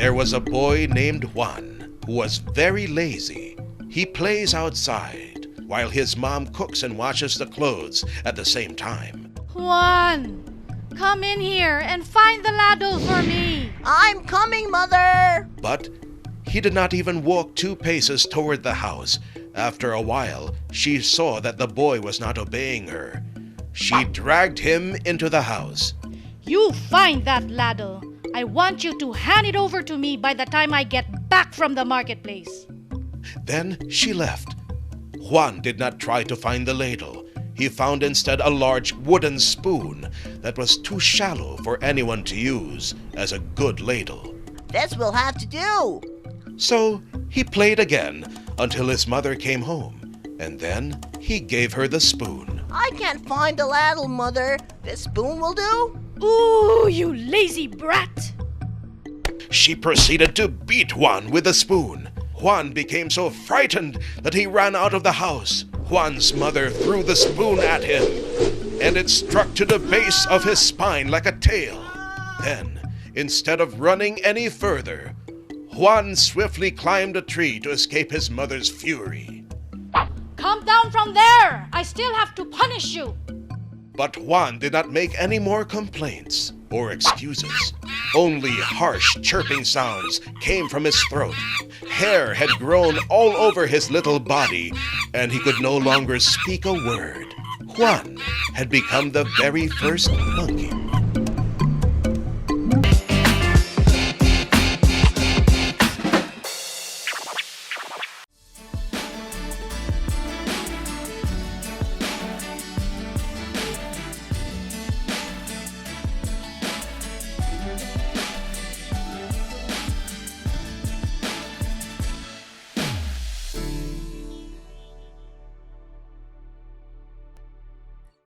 There was a boy named Juan who was very lazy. He plays outside while his mom cooks and washes the clothes at the same time. Juan, come in here and find the ladle for me. I'm coming, Mother. But he did not even walk 2 paces toward the house. After a while, she saw that the boy was not obeying her. She dragged him into the house. You find that ladle. I want you to hand it over to me by the time I get back from the marketplace. Then she left. Juan did not try to find the ladle. He found instead a large wooden spoon that was too shallow for anyone to use as a good ladle. This will have to do. So he played again until his mother came home, and then he gave her the spoon. I can't find the ladle, Mother. This spoon will do? Ooh, you lazy brat! She proceeded to beat Juan with the spoon. Juan became so frightened that he ran out of the house. Juan's mother threw the spoon at him, and it struck to the base of his spine like a tail. Then, instead of running any further, Juan swiftly climbed a tree to escape his mother's fury. Come down from there! I still have to punish you! But Juan did not make any more complaints or excuses. Only harsh chirping sounds came from his throat. Hair had grown all over his little body, and he could no longer speak a word. Juan had become the very first monkey.